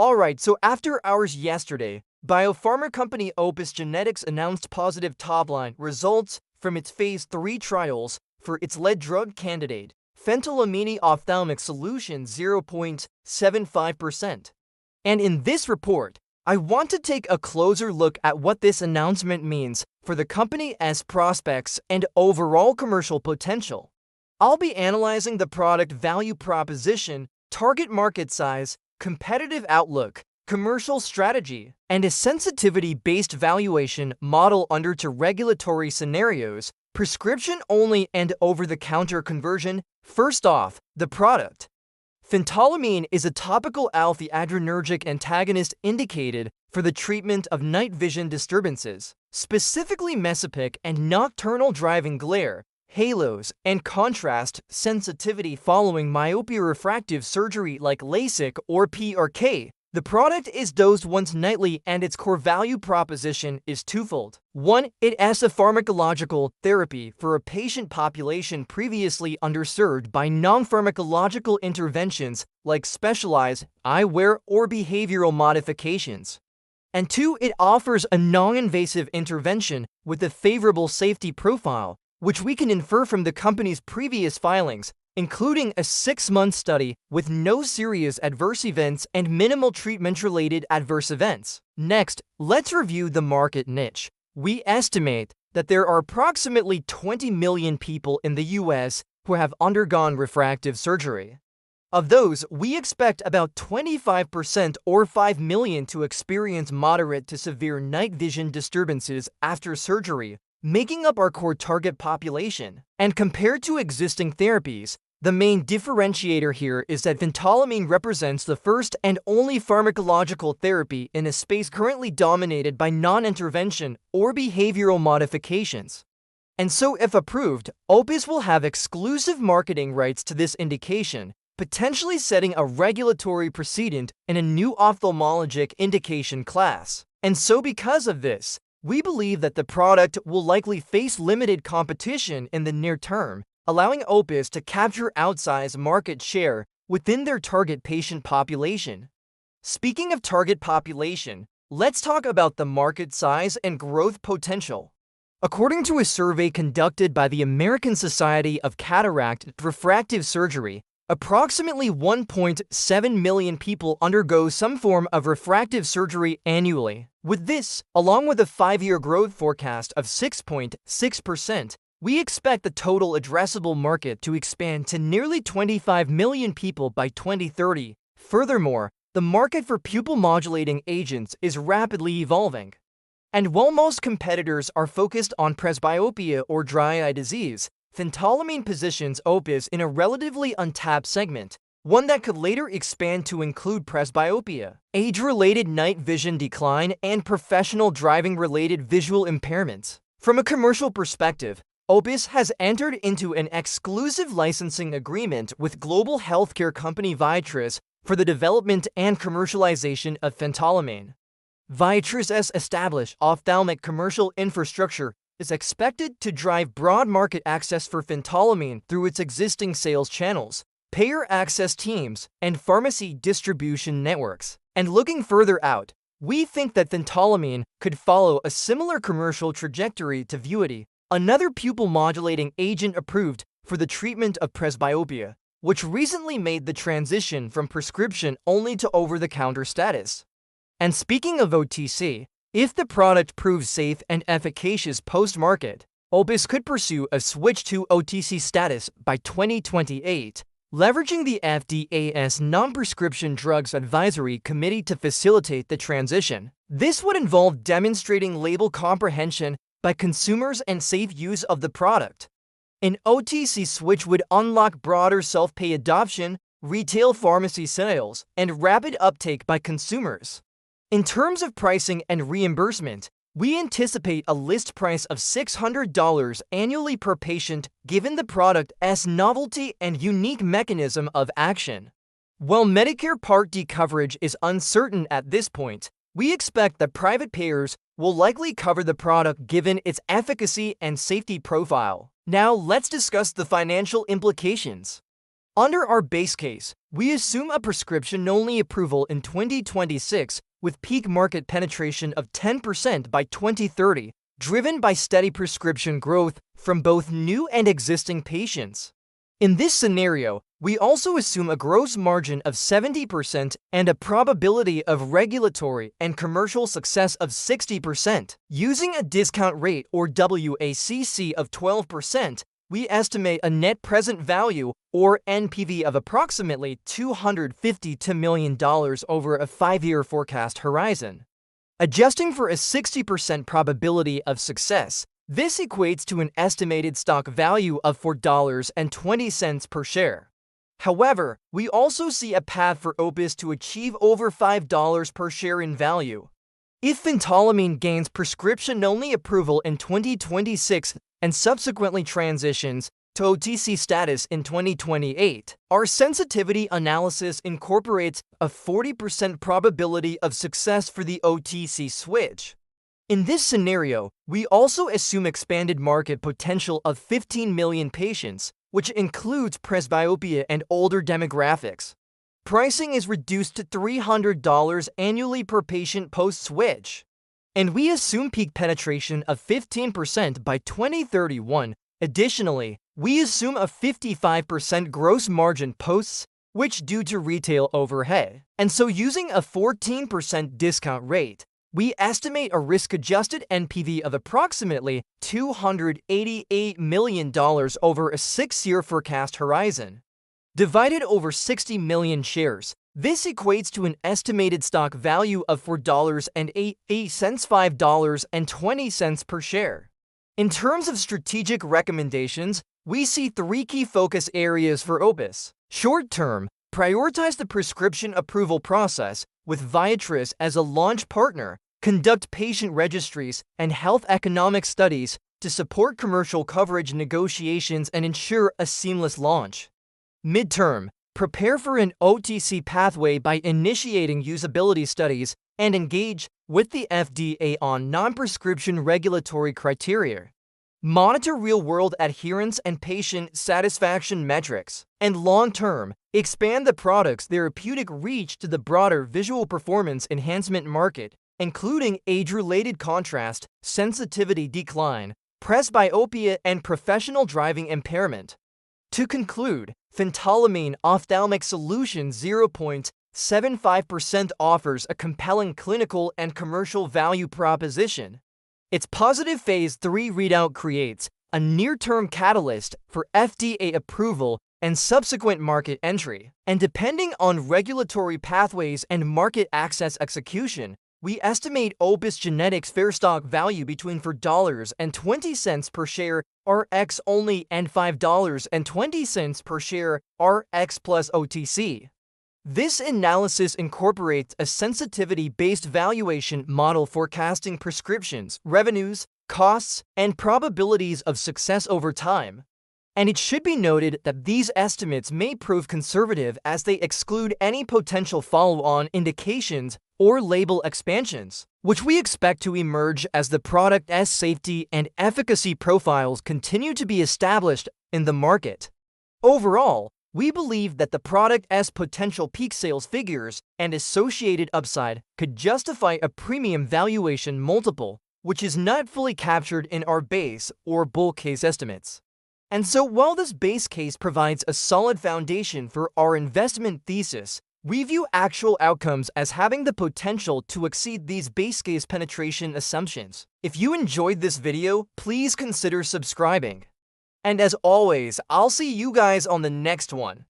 Alright, so after hours yesterday, biopharma company Opus Genetics announced positive top-line results from its phase 3 trials for its lead drug candidate, Phentolamine Ophthalmic Solution 0.75%. And in this report, I want to take a closer look at what this announcement means for the company's prospects and overall commercial potential. I'll be analyzing the product value proposition, target market size, competitive outlook, commercial strategy, and a sensitivity-based valuation model under two regulatory scenarios, prescription-only and over-the-counter conversion. First off, the product. Phentolamine is a topical alpha-adrenergic antagonist indicated for the treatment of night vision disturbances, specifically mesopic and nocturnal driving glare, halos, and contrast sensitivity following myopia refractive surgery like LASIK or PRK. The product is dosed once nightly and its core value proposition is twofold. One, it is a pharmacological therapy for a patient population previously underserved by non-pharmacological interventions like specialized eyewear or behavioral modifications. And two, it offers a non-invasive intervention with a favorable safety profile, which we can infer from the company's previous filings, including a 6-month study with no serious adverse events and minimal treatment-related adverse events. Next, let's review the market niche. We estimate that there are approximately 20 million people in the US who have undergone refractive surgery. Of those, we expect about 25% or 5 million to experience moderate to severe night vision disturbances after surgery, making up our core target population. And compared to existing therapies, the main differentiator here is that phentolamine represents the first and only pharmacological therapy in a space currently dominated by non-intervention or behavioral modifications. And so, if approved, Opus will have exclusive marketing rights to this indication, potentially setting a regulatory precedent in a new ophthalmologic indication class. And so, because of this, we believe that the product will likely face limited competition in the near term, allowing Opus to capture outsized market share within their target patient population. Speaking of target population, let's talk about the market size and growth potential. According to a survey conducted by the American Society of Cataract and Refractive Surgery, approximately 1.7 million people undergo some form of refractive surgery annually. With this, along with a 5-year growth forecast of 6.6%, we expect the total addressable market to expand to nearly 25 million people by 2030. Furthermore, the market for pupil-modulating agents is rapidly evolving. And while most competitors are focused on presbyopia or dry eye disease, phentolamine positions Opus in a relatively untapped segment, one that could later expand to include presbyopia, age-related night vision decline, and professional driving-related visual impairments. From a commercial perspective, Opus has entered into an exclusive licensing agreement with global healthcare company Viatris for the development and commercialization of phentolamine. Viatris' established ophthalmic commercial infrastructure is expected to drive broad market access for phentolamine through its existing sales channels, payer access teams, and pharmacy distribution networks. And looking further out, we think that phentolamine could follow a similar commercial trajectory to 𝗩𝗏𝗏𝗏, another pupil-modulating agent approved for the treatment of presbyopia, which recently made the transition from prescription only to over-the-counter status. And speaking of OTC, if the product proves safe and efficacious post-market, Opus could pursue a switch to OTC status by 2028, leveraging the FDA's Non-Prescription Drugs Advisory Committee to facilitate the transition. This would involve demonstrating label comprehension by consumers and safe use of the product. An OTC switch would unlock broader self-pay adoption, retail pharmacy sales, and rapid uptake by consumers. In terms of pricing and reimbursement, we anticipate a list price of $600 annually per patient given the product's novelty and unique mechanism of action. While Medicare Part D coverage is uncertain at this point, we expect that private payers will likely cover the product given its efficacy and safety profile. Now let's discuss the financial implications. Under our base case, we assume a prescription-only approval in 2026 with peak market penetration of 10% by 2030, driven by steady prescription growth from both new and existing patients. In this scenario, we also assume a gross margin of 70% and a probability of regulatory and commercial success of 60%. Using a discount rate or WACC of 12%, we estimate a net present value or NPV of approximately $250 million over a 5-year forecast horizon. Adjusting for a 60% probability of success, this equates to an estimated stock value of $4.20 per share. However, we also see a path for Opus to achieve over $5 per share in value. If phentolamine gains prescription-only approval in 2026 and subsequently transitions to OTC status in 2028, our sensitivity analysis incorporates a 40% probability of success for the OTC switch. In this scenario, we also assume expanded market potential of 15 million patients, which includes presbyopia and older demographics. Pricing is reduced to $300 annually per patient post-switch. And we assume peak penetration of 15% by 2031. Additionally, we assume a 55% gross margin post-switch due to retail overhead. And so using a 14% discount rate, we estimate a risk-adjusted NPV of approximately $288 million over a 6-year forecast horizon. Divided over 60 million shares, this equates to an estimated stock value of $4.08, $5.20 per share. In terms of strategic recommendations, we see 3 key focus areas for Opus. Short term, prioritize the prescription approval process with Viatris as a launch partner, conduct patient registries and health economic studies to support commercial coverage negotiations and ensure a seamless launch. Midterm, prepare for an OTC pathway by initiating usability studies and engage with the FDA on non-prescription regulatory criteria. Monitor real-world adherence and patient satisfaction metrics. And long-term, expand the product's therapeutic reach to the broader visual performance enhancement market, including age-related contrast, sensitivity decline, presbyopia, and professional driving impairment. To conclude, Phentolamine Ophthalmic Solution 0.75% offers a compelling clinical and commercial value proposition. Its positive Phase 3 readout creates a near-term catalyst for FDA approval and subsequent market entry. And depending on regulatory pathways and market access execution, we estimate Opus Genetics fair stock value between $4.20 per share RX only and $5.20 per share RX plus OTC. This analysis incorporates a sensitivity-based valuation model forecasting prescriptions, revenues, costs, and probabilities of success over time. And it should be noted that these estimates may prove conservative as they exclude any potential follow-on indications or label expansions, which we expect to emerge as the product's safety and efficacy profiles continue to be established in the market. Overall, we believe that the product's potential peak sales figures and associated upside could justify a premium valuation multiple, which is not fully captured in our base or bull case estimates. And so while this base case provides a solid foundation for our investment thesis, we view actual outcomes as having the potential to exceed these base case penetration assumptions. If you enjoyed this video, please consider subscribing. And as always, I'll see you guys on the next one.